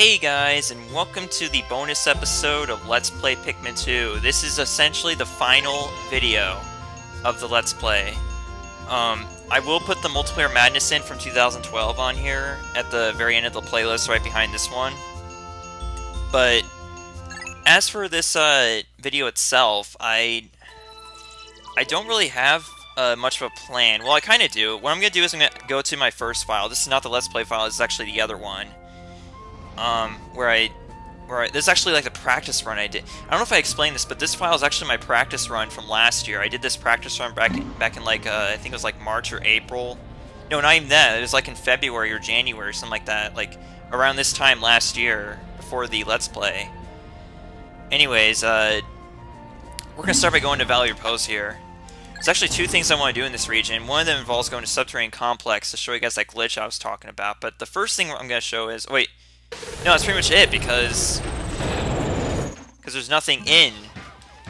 Hey guys, and welcome to the bonus episode of Let's Play Pikmin 2. This is essentially the final video of the Let's Play. I will put the Multiplayer Madness in from 2012 on here at the very end of the playlist right behind this one. But as for this video itself, I don't really have much of a plan. Well, I kind of do. What I'm going to do is I'm going to go to my first file. This is not the Let's Play file, this is actually the other one. This is actually like the practice run I did. I don't know if I explained this, but this file is actually my practice run from last year. I did this practice run back in like, I think it was like March or April. No, not even that. It was like in February or January, something like that. Like, around this time last year, before the Let's Play. Anyways, we're gonna start by going to Valley Repose here. There's actually two things I want to do in this region. One of them involves going to Subterranean Complex to show you guys that glitch I was talking about. But the first thing I'm gonna show is... wait. No, that's pretty much it, because there's nothing in...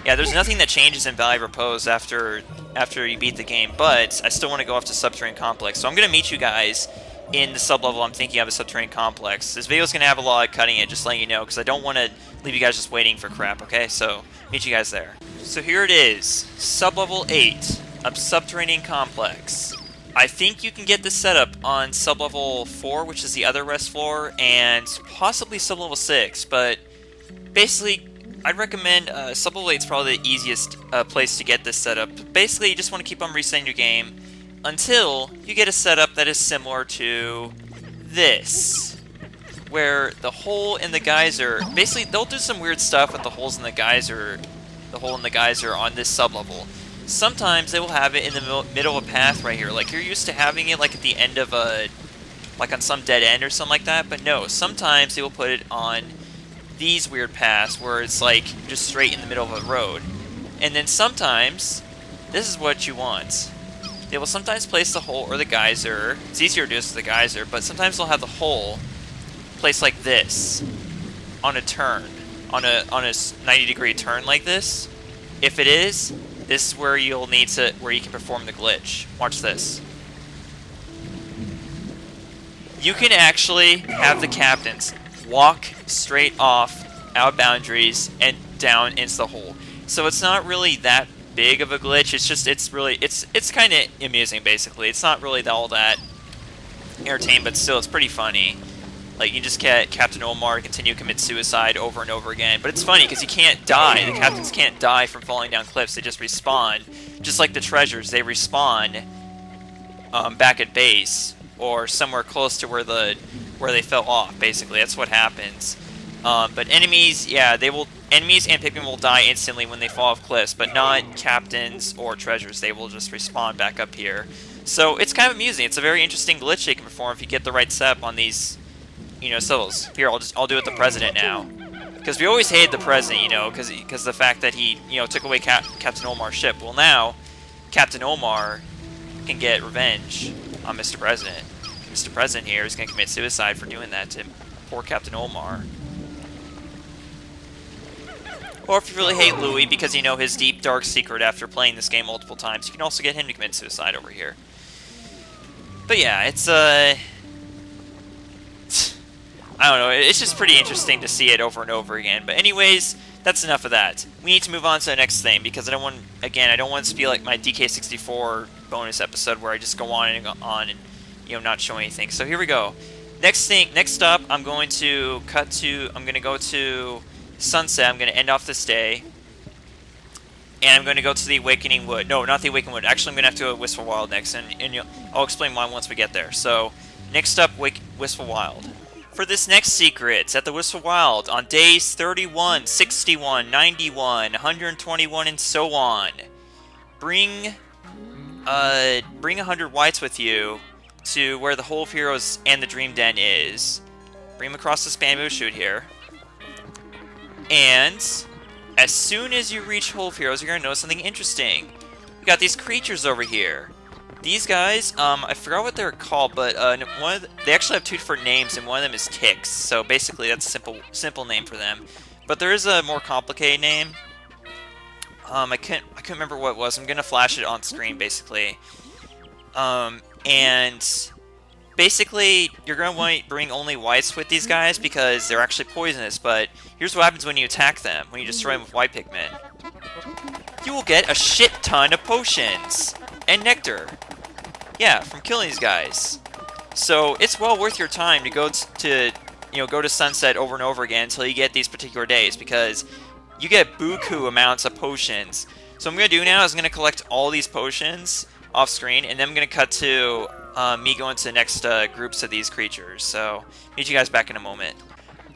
yeah, there's nothing that changes in Valley Repose after you beat the game, but I still want to go off to Subterranean Complex. So I'm going to meet you guys in the sub-level I'm thinking of, a Subterranean Complex. This video's going to have a lot of cutting it, just letting you know, because I don't want to leave you guys just waiting for crap, okay? So, meet you guys there. So here it is, sub-level 8 of Subterranean Complex. I think you can get this setup on sub-level 4, which is the other rest floor, and possibly sub-level 6, but basically, I'd recommend sub-level 8 is probably the easiest place to get this setup. Basically, you just want to keep on resetting your game until you get a setup that is similar to this, where the hole in the geyser, basically, they'll do some weird stuff with the holes in the geyser, the hole in the geyser on this sub-level. Sometimes they will have it in the middle of a path right here. Like, you're used to having it like at the end of a... like on some dead end or something like that. But no, sometimes they will put it on these weird paths where it's like just straight in the middle of a road. And then sometimes, this is what you want. They will sometimes place the hole or the geyser. It's easier to do this with the geyser, but sometimes they'll have the hole placed like this on a turn. On a 90-degree turn like this. If it is... this is where you'll need to, where you can perform the glitch. Watch this. You can actually have the captains walk straight off out of boundaries and down into the hole. So it's not really that big of a glitch. It's just, it's kind of amusing basically. It's not really all that entertaining, but still, it's pretty funny. Like, you just get Captain Omar continue to commit suicide over and over again. But it's funny, because you can't die. The captains can't die from falling down cliffs. They just respawn. Just like the treasures, they respawn back at base. Or somewhere close to where they fell off, basically. That's what happens. But enemies, yeah, enemies and Pikmin will die instantly when they fall off cliffs. But not captains or treasures. They will just respawn back up here. So, it's kind of amusing. It's a very interesting glitch they can perform if you get the right setup on these... you know, civils. Here, I'll do it the president now, because we always hated the president, you know, because the fact that he, you know, took away Captain Omar's ship. Well, now Captain Omar can get revenge on Mr. President. Mr. President here is going to commit suicide for doing that to poor Captain Omar. Or if you really hate Louis because you know his deep dark secret after playing this game multiple times, you can also get him to commit suicide over here. But yeah, it's I don't know, it's just pretty interesting to see it over and over again. But anyways, that's enough of that. We need to move on to the next thing, because I don't want this to be like my DK64 bonus episode where I just go on and you know, not show anything. So here we go. Next up, I'm going to go to sunset. I'm going to end off this day. And I'm going to go to the Awakening Wood. No, not the Awakening Wood. Actually, I'm going to have to go to Wistful Wild next, and I'll explain why once we get there. So, next up, Wistful Wild. For this next secret, at the Wistful Wild, on days 31, 61, 91, 121, and so on, bring 100 whites with you to where the Hole of Heroes and the Dream Den is. Bring them across this bamboo shoot here. And as soon as you reach Hole of Heroes, you're going to notice something interesting. We got these creatures over here. These guys, I forgot what they're called, but they actually have two different names, and one of them is ticks. So basically, that's a simple name for them. But there is a more complicated name. I couldn't remember what it was. I'm gonna flash it on screen, basically. And basically, you're going to want to bring only whites with these guys because they're actually poisonous, but here's what happens when you attack them, when you destroy them with white Pikmin. You will get a shit ton of potions and nectar. Yeah, from killing these guys. So it's well worth your time to go to Sunset over and over again until you get these particular days, because you get buku amounts of potions. So what I'm going to do now is I'm going to collect all these potions off screen, and then I'm going to cut to me going to the next groups of these creatures. So meet you guys back in a moment.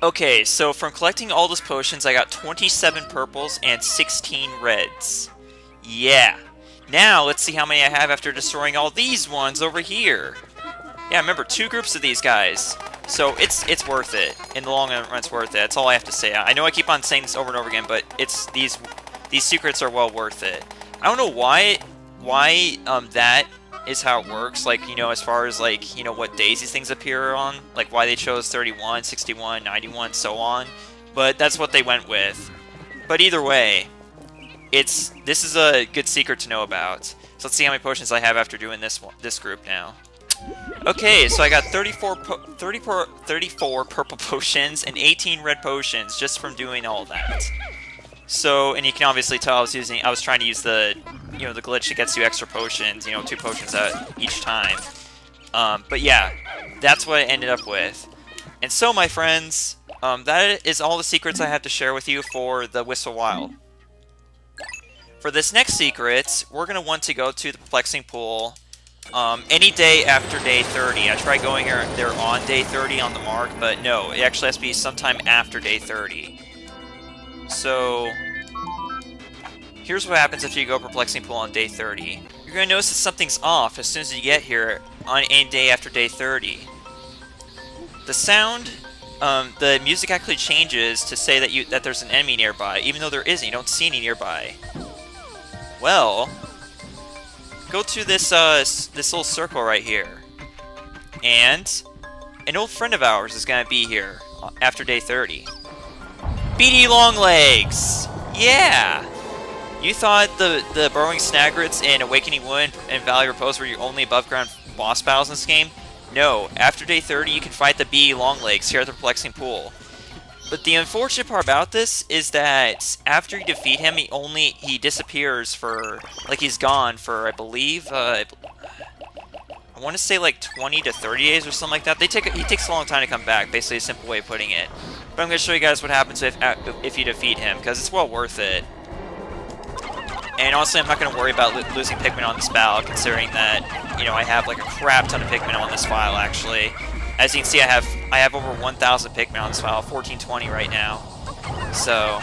Okay, so from collecting all those potions, I got 27 purples and 16 reds. Yeah. Now, let's see how many I have after destroying all these ones over here. Yeah, remember, 2 groups of these guys. So, it's worth it. In the long run, it's worth it. That's all I have to say. I know I keep on saying this over and over again, but it's these secrets are well worth it. I don't know why that is how it works, like, you know, as far as, like, you know, what days these things appear on, like, why they chose 31, 61, 91, so on, but that's what they went with. But either way, this is a good secret to know about. So let's see how many potions I have after doing this group now. Okay, so I got 34 purple potions and 18 red potions just from doing all that. So, and you can obviously tell I was trying to use the, you know, the glitch that gets you extra potions, you know, 2 potions each time. But yeah, that's what I ended up with. And so, my friends, that is all the secrets I have to share with you for the Whistle Wild. For this next secret, we're going to want to go to the Perplexing Pool any day after day 30. I tried going there on day 30 on the mark, but no, it actually has to be sometime after day 30. So, here's what happens if you go Perplexing Pool on day 30. You're going to notice that something's off as soon as you get here on any day after day 30. The sound, the music actually changes to say that there's an enemy nearby, even though there isn't. You don't see any nearby. Well, go to this little circle right here, and an old friend of ours is going to be here after day 30. Beady Longlegs! Yeah! You thought the Burrowing Snagrets in Awakening Wood and Valley Repose were your only above-ground boss battles in this game? No, after day 30 you can fight the Beady Longlegs here at the Perplexing Pool. But the unfortunate part about this is that after you defeat him, he disappears for, like, he's gone for, I believe, I want to say like 20 to 30 days or something like that. He takes a long time to come back, basically a simple way of putting it. But I'm going to show you guys what happens if you defeat him, because it's well worth it. And honestly, I'm not going to worry about losing Pikmin on this battle, considering that, you know, I have like a crap ton of Pikmin on this file, actually. As you can see, I have over 1,000 Pikmin on this file, 1420 right now. So,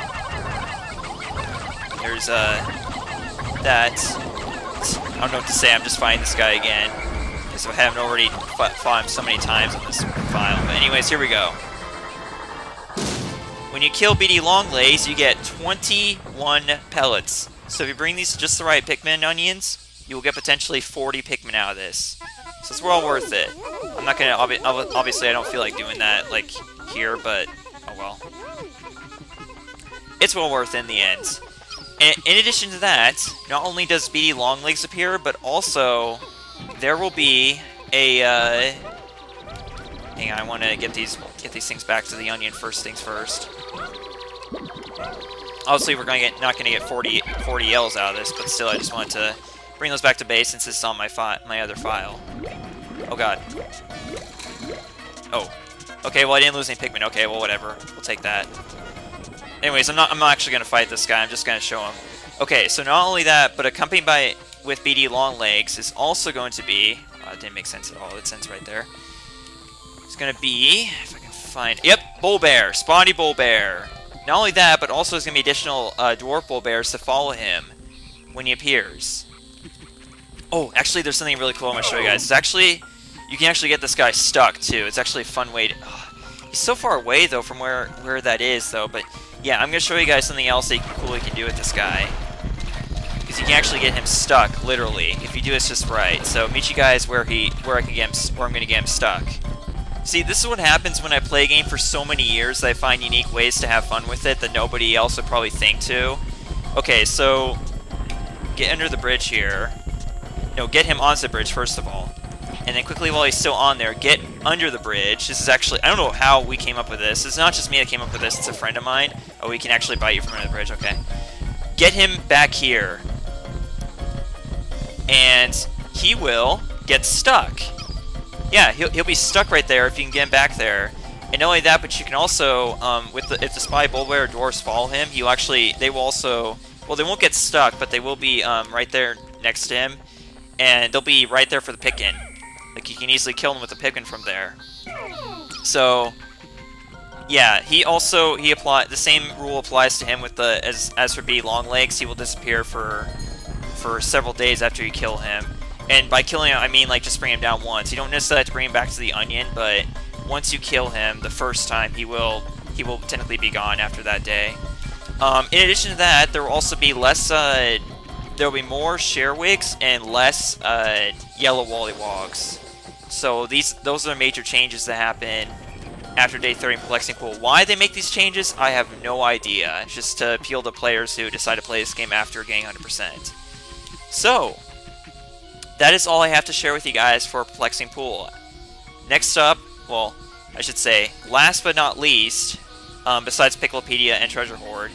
there's that. I don't know what to say, I'm just fighting this guy again, because I haven't already fought him so many times on this file. But anyways, here we go. When you kill Beady Longlegs, you get 21 pellets. So if you bring these to just the right Pikmin onions, you will get potentially 40 Pikmin out of this. So it's well worth it. I'm not gonna, obviously I don't feel like doing that, like, here, but, oh well. It's well worth it in the end. And in addition to that, not only does Beady Longlegs appear, but also, there will be a, hang on, I want to get these things back to the onion first things first. Obviously, we're not going to get 40 Ls out of this, but still, I just wanted to bring those back to base since this is on my other file. Oh god. Oh. Okay, well I didn't lose any Pikmin. Okay, well whatever. We'll take that. Anyways, I'm not actually going to fight this guy. I'm just going to show him. Okay, so not only that, but accompanied with Beady Longlegs is also going to be... it didn't make sense at all. It sense right there. It's going to be... if I can find... Yep, Bull Bear. Spawny Bull Bear. Not only that, but also there's going to be additional Dwarf Bull Bears to follow him when he appears. Oh, actually, there's something really cool I'm going to show you guys. It's actually... you can actually get this guy stuck, too. It's actually a fun way to... he's so far away, though, from where that is, though. But, yeah, I'm going to show you guys something else cool you can do with this guy. Because you can actually get him stuck, literally, if you do this just right. So, meet you guys where I'm going to get him stuck. See, this is what happens when I play a game for so many years that I find unique ways to have fun with it that nobody else would probably think to. Okay, so... get under the bridge here. No, get him onto the bridge, first of all. And then quickly, while he's still on there, get under the bridge. This is actually, I don't know how we came up with this. It's not just me that came up with this, it's a friend of mine. Oh, we can actually bite you from under the bridge, okay. Get him back here. And he will get stuck. Yeah, he'll be stuck right there if you can get him back there. And not only that, but you can also, if the spy bullbear dwarfs follow him, they will also, well, they won't get stuck, but they will be right there next to him. And they'll be right there for the pick-in. Like, you can easily kill them with the Pikmin from there. So, yeah, the same rule applies to him with the, as for B, long legs, he will disappear for several days after you kill him. And by killing him, I mean, like, just bring him down once. You don't necessarily have to bring him back to the onion, but once you kill him the first time, he will technically be gone after that day. In addition to that, there will also be less, there will be more Sherwigs and less, yellow Wallywogs. So those are the major changes that happen after Day 30 in Perplexing Pool. Why they make these changes, I have no idea. It's just to appeal to players who decide to play this game after getting 100%. So, that is all I have to share with you guys for Perplexing Pool. Next up, well, I should say, last but not least, besides Piklopedia and Treasure Hoard,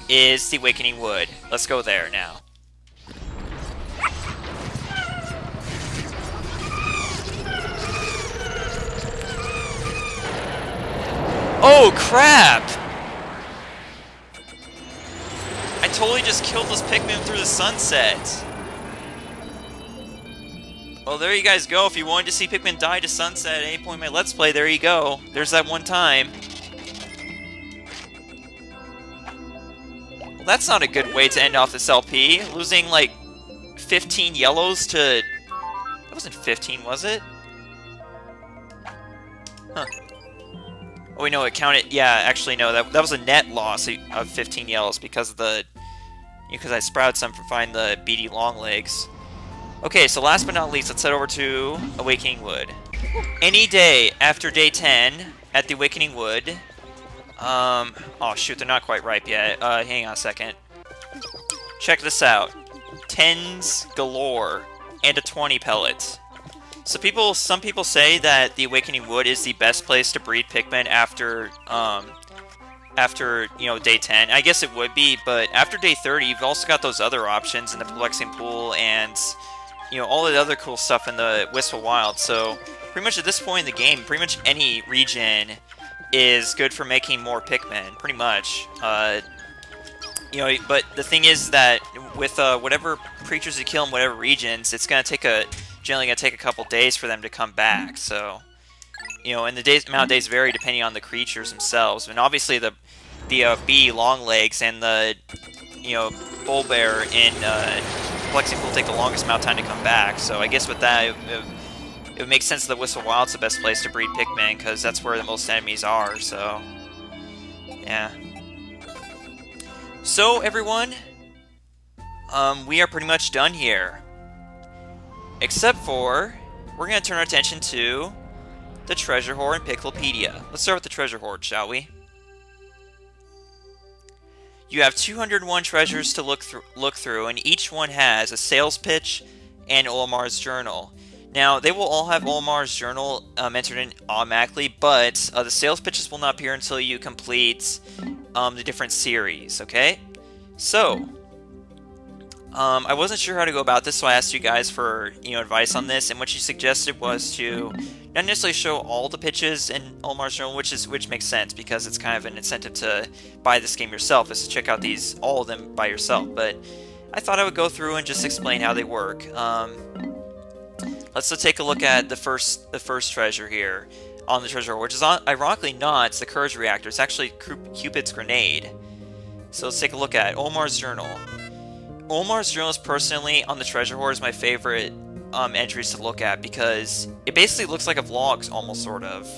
is the Awakening Wood. Let's go there now. Oh, crap! I totally just killed those Pikmin through the sunset. Well, there you guys go. If you wanted to see Pikmin die to sunset at any point in my Let's Play, there you go. There's that one time. Well, that's not a good way to end off this LP. Losing, like, 15 yellows to... That wasn't 15, was it? Huh. Oh, wait, no, it counted... Yeah, actually, no, that was a net loss of 15 yellows because of the... Because I sprouted some from finding the beady long legs. Okay, so last but not least, let's head over to Awakening Wood. Any day after Day 10 at the Awakening Wood... oh, shoot, they're not quite ripe yet. Hang on a second. Check this out. 10s galore and a 20 pellet. So some people say that the Awakening Wood is the best place to breed Pikmin after, you know, Day 10. I guess it would be, but after Day 30, you've also got those other options in the Perplexing Pool and, you know, all the other cool stuff in the Wistful Wild. So, pretty much at this point in the game, pretty much any region is good for making more Pikmin, pretty much. You know, but the thing is that with whatever creatures you kill in whatever regions, it's gonna take generally gonna take a couple days for them to come back. So, you know, and the amount of days vary depending on the creatures themselves. And obviously the bee long legs and the, you know, bull bear in Perplexing will take the longest amount of time to come back. So I guess with that, it would make sense that Wistful Wild's the best place to breed Pikmin because that's where the most enemies are. So, yeah. So everyone, we are pretty much done here. Except for, we're going to turn our attention to the Treasure Hoard and Piklopedia. Let's start with the Treasure Hoard, shall we? You have 201 treasures to look through, and each one has a sales pitch and Olimar's journal. Now, they will all have Olimar's journal entered in automatically, but the sales pitches will not appear until you complete the different series, okay? So, I wasn't sure how to go about this, so I asked you guys for, you know, advice on this, and what you suggested was to not necessarily show all the pitches in Olimar's journal, which makes sense because it's kind of an incentive to buy this game yourself, is to check out all of them by yourself. But I thought I would go through and just explain how they work. Let's take a look at the first treasure here on the treasure, which is ironically not the courage reactor. It's actually Cupid's grenade. So let's take a look at Olimar's journal. Olimar's journal is personally, on the Treasure Hoard, is my favorite entries to look at because it basically looks like a vlog, almost, sort of.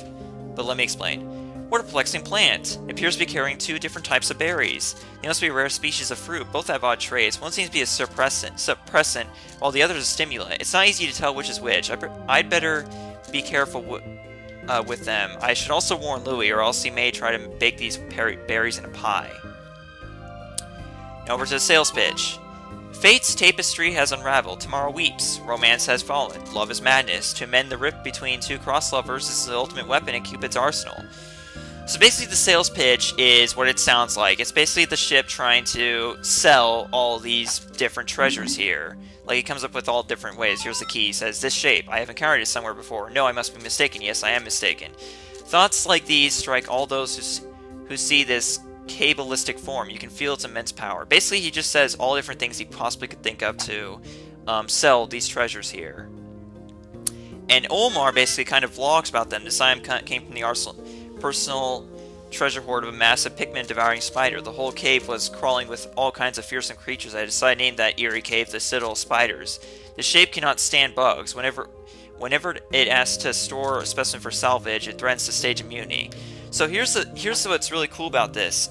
But let me explain. What a perplexing plant. It appears to be carrying two different types of berries. They must be a rare species of fruit. Both have odd traits. One seems to be a suppressant, while the other is a stimulant. It's not easy to tell which is which. I'd better be careful with them. I should also warn Louis, or else he may try to bake these berries in a pie. Now over to the sales pitch. Fate's tapestry has unraveled, tomorrow weeps, romance has fallen, love is madness, to mend the rip between two cross-lovers is the ultimate weapon in Cupid's arsenal. So basically the sales pitch is what it sounds like. It's basically the ship trying to sell all these different treasures here. Like, it comes up with all different ways. Here's the key. It says, this shape, I have encountered it somewhere before. No, I must be mistaken. Yes, I am mistaken. Thoughts like these strike all those who see this cabalistic form. You can feel its immense power. Basically, he just says all different things he possibly could think of to sell these treasures here. And Olmar basically kind of vlogs about them. This item came from the personal treasure hoard of a massive Pikmin devouring spider. The whole cave was crawling with all kinds of fearsome creatures. I decided to name that eerie cave the Citadel of Spiders. The shape cannot stand bugs. Whenever it asks to store a specimen for salvage, it threatens to stage immunity. So here's what's really cool about this.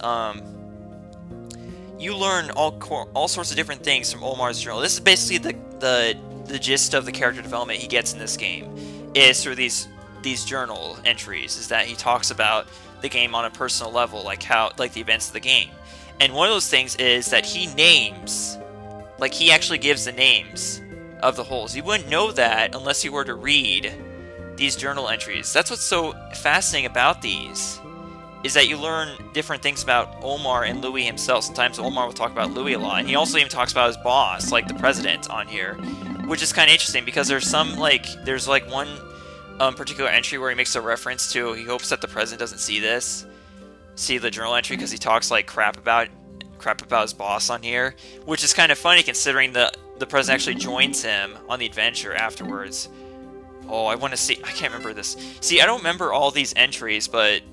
You learn all sorts of different things from Olmar's journal. This is basically the gist of the character development he gets in this game, is through these journal entries. Is that he talks about the game on a personal level, like the events of the game. And one of those things is that he names, like, he actually gives the names of the holes. You wouldn't know that unless you were to read these journal entries. That's what's so fascinating about these, is that you learn different things about Olmar and Louis himself. Sometimes Olmar will talk about Louis a lot, and he also even talks about his boss, like the president, on here, which is kind of interesting because there's one particular entry where he makes a reference to, he hopes that the president doesn't see the journal entry, because he talks like crap about his boss on here, which is kind of funny considering the president actually joins him on the adventure afterwards. Oh, I want to see, I can't remember this. See, I don't remember all these entries, and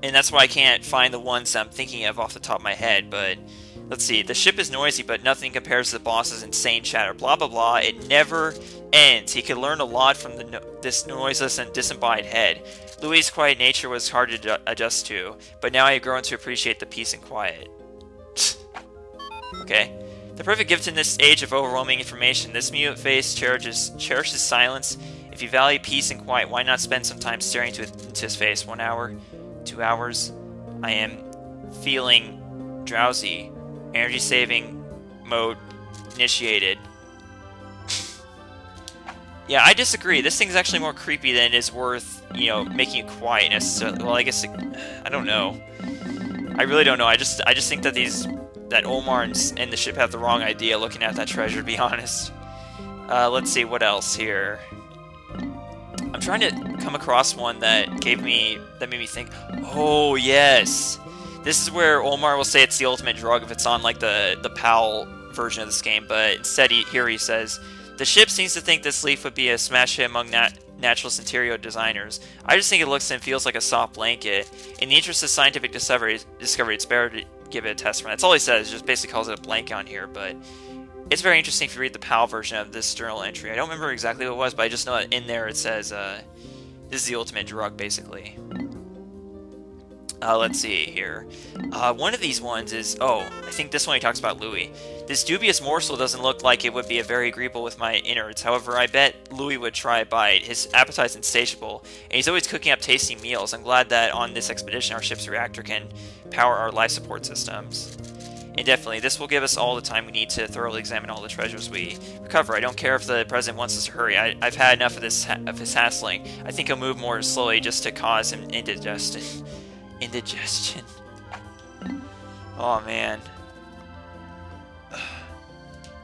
that's why I can't find the ones I'm thinking of off the top of my head, but let's see. The ship is noisy, but nothing compares to the boss's insane chatter. Blah, blah, blah. It never ends. He could learn a lot from this noiseless and disembodied head. Louis' quiet nature was hard to adjust to, but now I have grown to appreciate the peace and quiet. Okay. The perfect gift in this age of overwhelming information. This mute face cherishes silence. If you value peace and quiet, why not spend some time staring into his face? 1 hour? 2 hours? I am feeling drowsy. Energy saving mode initiated. Yeah, I disagree. This thing's actually more creepy than it is worth, making it quiet necessarily. Well, I guess I don't know. I really don't know. I just think that that Olmar and the ship have the wrong idea looking at that treasure, to be honest. Let's see what else here. I'm trying to come across one that made me think. Oh yes, this is where Olmar will say it's the ultimate drug if it's on like the PAL version of this game, but instead here he says, the ship seems to think this leaf would be a smash hit among naturalist interior designers. I just think it looks and feels like a soft blanket. In the interest of scientific discovery, it's better to give it a test run. That's all he says, just basically calls it a blanket on here, but it's very interesting if you read the PAL version of this journal entry. I don't remember exactly what it was, but I just know that in there it says, this is the ultimate drug, basically. Let's see here. One of these ones is, I think this one he talks about Louis. This dubious morsel doesn't look like it would be very agreeable with my innards. However, I bet Louis would try a bite. His appetite's insatiable, and he's always cooking up tasty meals. I'm glad that on this expedition our ship's reactor can power our life support systems. And definitely, this will give us all the time we need to thoroughly examine all the treasures we recover. I don't care if the president wants us to hurry. I've had enough of his hassling. I think he'll move more slowly just to cause him indigestion. Indigestion. Oh man.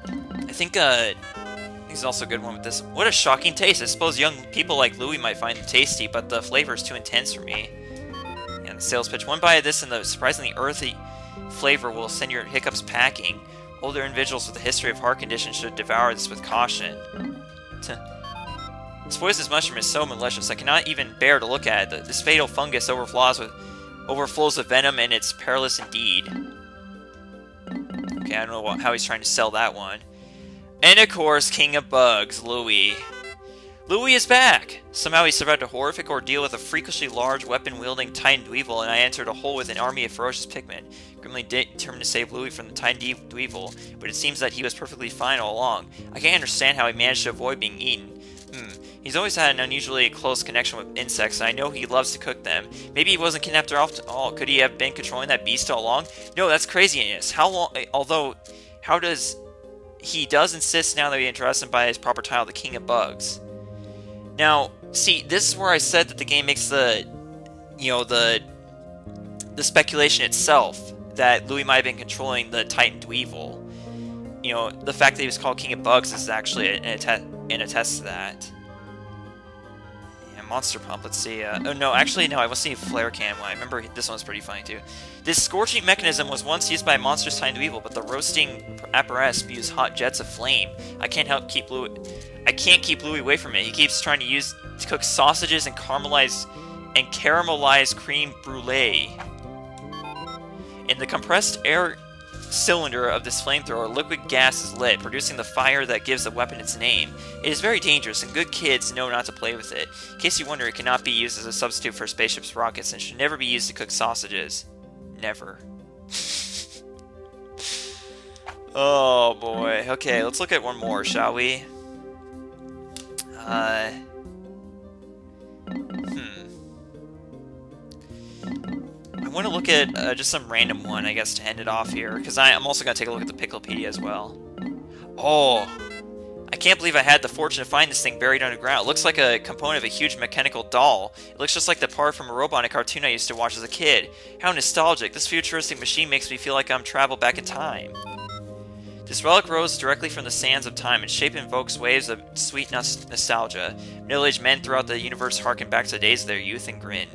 I think he's also a good one with this. What a shocking taste. I suppose young people like Louis might find it tasty, but the flavor is too intense for me. And the sales pitch. One bite of this and the surprisingly earthy flavor will send your hiccups packing. Older individuals with a history of heart conditions should devour this with caution. This poisonous mushroom is so malicious, I cannot even bear to look at it. This fatal fungus overflows with venom, and it's perilous indeed. Okay, I don't know how he's trying to sell that one. And of course, King of Bugs, Louis. Louis is back! Somehow he survived a horrific ordeal with a freakishly large weapon-wielding Titan Dweevil, and I entered a hole with an army of ferocious Pikmin, grimly determined to save Louis from the Titan Dweevil, but it seems that he was perfectly fine all along. I can't understand how he managed to avoid being eaten. He's always had an unusually close connection with insects, and I know he loves to cook them. Maybe he wasn't kidnapped at all. Could he have been controlling that beast all along? No, that's craziness. How He does insist now that he addressed him by his proper title, the King of Bugs. Now, see, this is where I said that the game makes the speculation itself that Louis might have been controlling the Titan Dweevil. You know, the fact that he was called King of Bugs is actually an attest to that. Yeah, Monster Pump, let's see. Oh, no, actually, no, I was seeing Flare Cam. I remember this one's pretty funny, too. This scorching mechanism was once used by monsters Titan Dweevil, but the roasting apparatus spews hot jets of flame. I can't keep Louis away from it. He keeps trying to cook sausages and caramelized cream brulee. In the compressed air cylinder of this flamethrower, liquid gas is lit, producing the fire that gives the weapon its name. It is very dangerous, and good kids know not to play with it. In case you wonder, it cannot be used as a substitute for spaceships' rockets, and should never be used to cook sausages. Never. Oh boy. Okay, let's look at one more, shall we? I want to look at just some random one, I guess, to end it off here, because I'm also going to take a look at the Piklopedia as well. Oh, I can't believe I had the fortune to find this thing buried underground. It looks like a component of a huge mechanical doll. It looks just like the part from a robot in a cartoon I used to watch as a kid. How nostalgic. This futuristic machine makes me feel like I'm traveled back in time. This relic rose directly from the sands of time. Its shape invokes waves of sweet nostalgia. Middle-aged men throughout the universe harken back to the days of their youth and grin.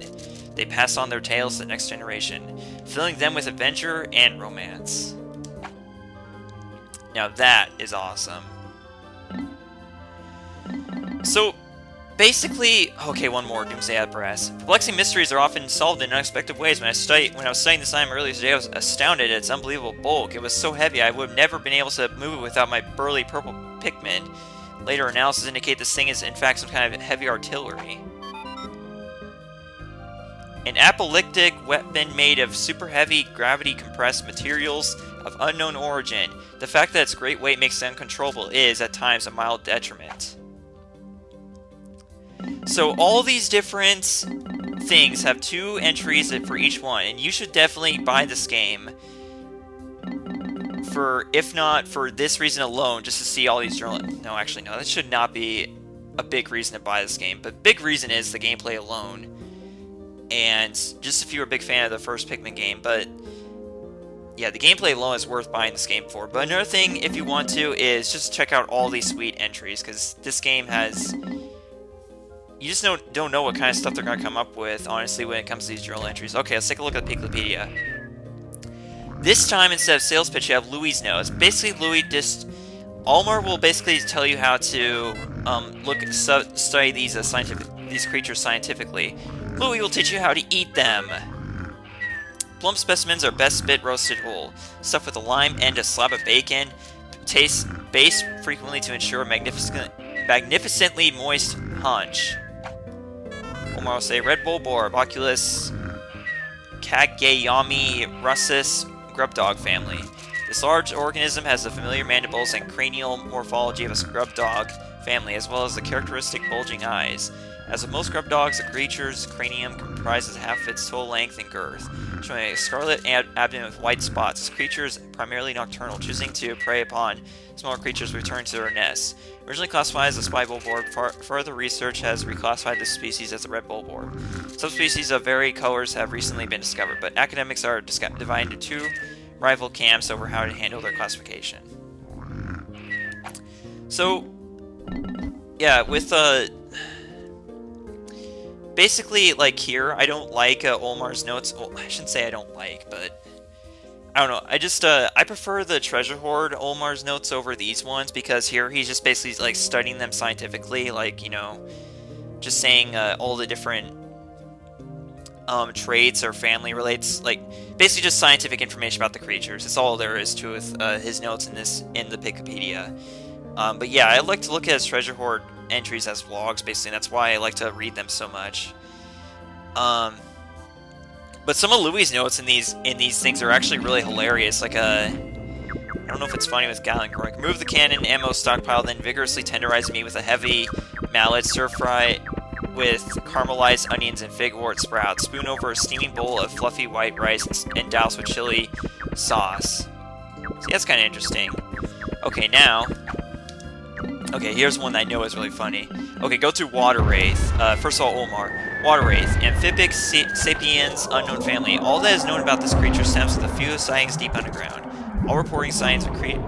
They pass on their tales to the next generation, filling them with adventure and romance. Now that is awesome. So, basically, okay, one more, Doomsday Apparatus. Perplexing mysteries are often solved in unexpected ways. When I was studying this item earlier today, I was astounded at its unbelievable bulk. It was so heavy, I would have never been able to move it without my burly purple Pikmin. Later analysis indicate this thing is in fact some kind of heavy artillery. An apocalyptic weapon made of super heavy gravity-compressed materials of unknown origin. The fact that its great weight makes it uncontrollable is, at times, a mild detriment. So all these different things have 2 entries for each one, and you should definitely buy this game for, if not for this reason alone, just to see all these journal. No, actually, no, that should not be a big reason to buy this game, but big reason is the gameplay alone. And just if you're a big fan of the first Pikmin game, but yeah, the gameplay alone is worth buying this game for. But another thing, if you want to, is just check out all these sweet entries, because this game has... You just don't know what kind of stuff they're going to come up with, honestly, when it comes to these journal entries. Okay, let's take a look at the Piklopedia. This time, instead of sales pitch, you have Louis' notes. Basically, Louis just... Almar will basically tell you how to study these creatures scientifically. Louis will teach you how to eat them. Plump specimens are best bit roasted whole, stuffed with a lime and a slab of bacon. Taste based frequently to ensure magnificently moist hunch. Omar will say Red Bull Boar, Oculus, Kageyami Russus grub dog family. This large organism has the familiar mandibles and cranial morphology of a scrub dog family, as well as the characteristic bulging eyes. As with most grub dogs, the creature's cranium comprises half its total length and girth, showing a scarlet abdomen with white spots. This creature is primarily nocturnal, choosing to prey upon smaller creatures return to their nests. Originally classified as a spy bullboard, further research has reclassified this species as a red bullboard. Subspecies of varied colors have recently been discovered, but academics are divided into 2 rival camps over how to handle their classification. So, yeah, with basically, like here, I don't like Olmar's notes. Well, I shouldn't say I don't like, but I don't know. I just I prefer the Treasure Hoard Olmar's notes over these ones, because here he's just basically like studying them scientifically, like, you know, just saying all the different traits or family relates, like basically just scientific information about the creatures. That's all there is to his notes in the Piklopedia. But yeah, I like to look at his Treasure Hoard entries as vlogs, basically. That's why I like to read them so much. But some of Louis' notes in these things are actually really hilarious. Like I don't know if it's funny with Gallagher. Remove the cannon ammo stockpile, then vigorously tenderize meat with a heavy mallet. Stir fry with caramelized onions and figwort sprouts. Spoon over a steaming bowl of fluffy white rice and douse with chili sauce. See, that's kind of interesting. Okay, now... Okay, here's one that I know is really funny. Okay, go through Water Wraith. First of all, Omar. Water Wraith. Amphibic sapiens unknown family. All that is known about this creature stems from the few sightings deep underground. All reporting signs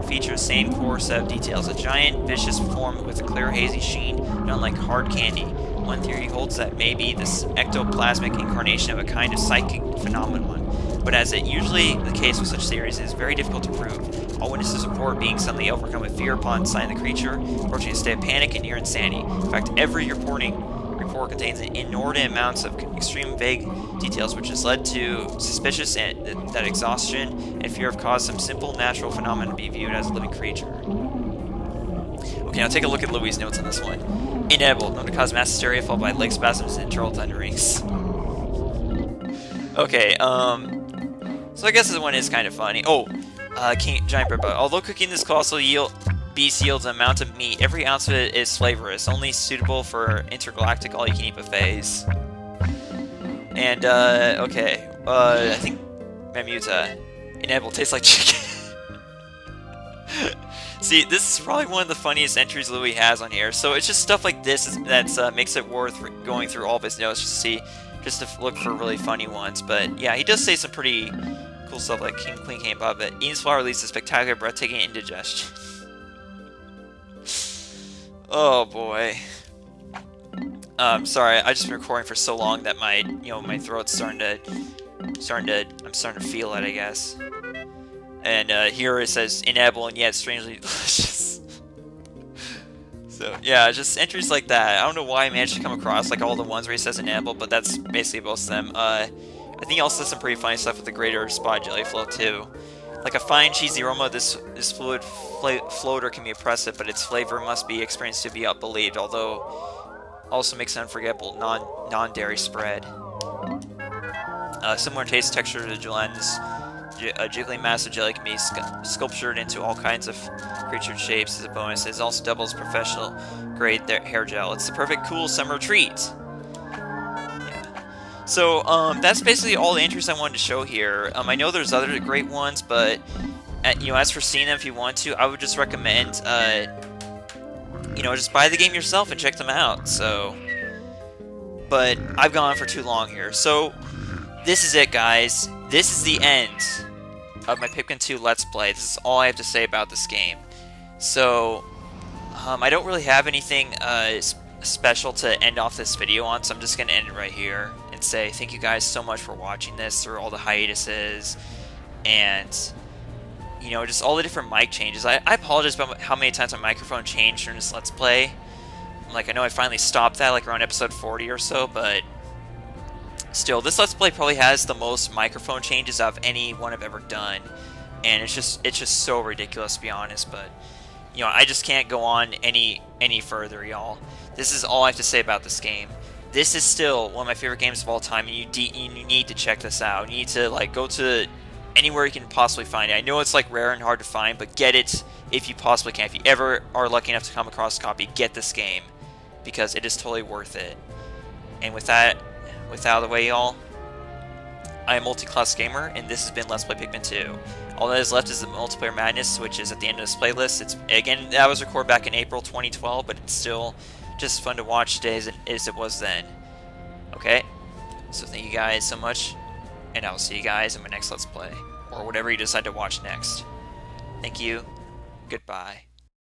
feature the same core set of details. A giant, vicious form with a clear, hazy sheen, not like hard candy. One theory holds that maybe this ectoplasmic incarnation of a kind of psychic phenomenon. But as is usually the case with such theories, it is very difficult to prove. All witnesses report being suddenly overcome with fear upon sighting the creature, approaching a state of panic and near insanity. In fact, every report contains inordinate amounts of extreme vague details, which has led to suspicious that exhaustion and fear have caused some simple natural phenomenon to be viewed as a living creature. Okay, now take a look at Louis' notes on this one. Inedible, known to cause mass hysteria followed by leg spasms and internal thunderings. Okay, so I guess this one is kind of funny. Oh, giant bread bug. Although cooking this colossal beast yields an amount of meat, every ounce of it is flavorless, only suitable for intergalactic all-you-can-eat buffets. And, okay, I think Mamuta. Inedible, tastes like chicken. See, this is probably one of the funniest entries Louis has on here, so it's just stuff like this that makes it worth going through all of his notes just to look for really funny ones. But yeah, he does say some pretty cool stuff like King Queen came above it. Eating flower leads to spectacular, breathtaking indigestion. Oh boy. Sorry, I just been recording for so long that my throat's I'm starting to feel it, I guess. And here it says inedible and yet strangely delicious. So yeah, just entries like that. I don't know why I managed to come across like all the ones where he says inedible, but that's basically most of them. I think he also does some pretty funny stuff with the greater spot jelly float too. Like a fine cheesy aroma, this fluid floater can be oppressive, but its flavor must be experienced to be believed, although also makes an unforgettable non-dairy spread. Similar taste, texture to gelatinous. A jiggling mass of jelly can be sculptured into all kinds of creature shapes as a bonus. It also doubles professional grade hair gel. It's the perfect cool summer treat. Yeah. So that's basically all the entries I wanted to show here. I know there's other great ones, but as for seeing them, if you want to, I would just recommend just buy the game yourself and check them out. So, but I've gone on for too long here. So this is it, guys. This is the end of my Pikmin 2 Let's Play. This is all I have to say about this game. So, I don't really have anything special to end off this video on, so I'm just going to end it right here and say thank you guys so much for watching this through all the hiatuses and, just all the different mic changes. I apologize about how many times my microphone changed during this Let's Play. Like, I know I finally stopped that, like, around episode 40 or so, but still, this Let's Play probably has the most microphone changes of any one I've ever done, and it's just so ridiculous to be honest. But I just can't go on any further, y'all. This is all I have to say about this game. This is still one of my favorite games of all time, and you need to check this out. You need to go to anywhere you can possibly find it. I know it's rare and hard to find, but get it if you possibly can. If you ever are lucky enough to come across a copy, get this game because it is totally worth it. And with that out of the way, y'all, I am Multiclass Gamer, and this has been Let's Play Pikmin 2. All that is left is the Multiplayer Madness, which is at the end of this playlist. Again, that was recorded back in April 2012, but it's still just fun to watch today as it was then. Okay? So thank you guys so much, and I will see you guys in my next Let's Play, or whatever you decide to watch next. Thank you. Goodbye.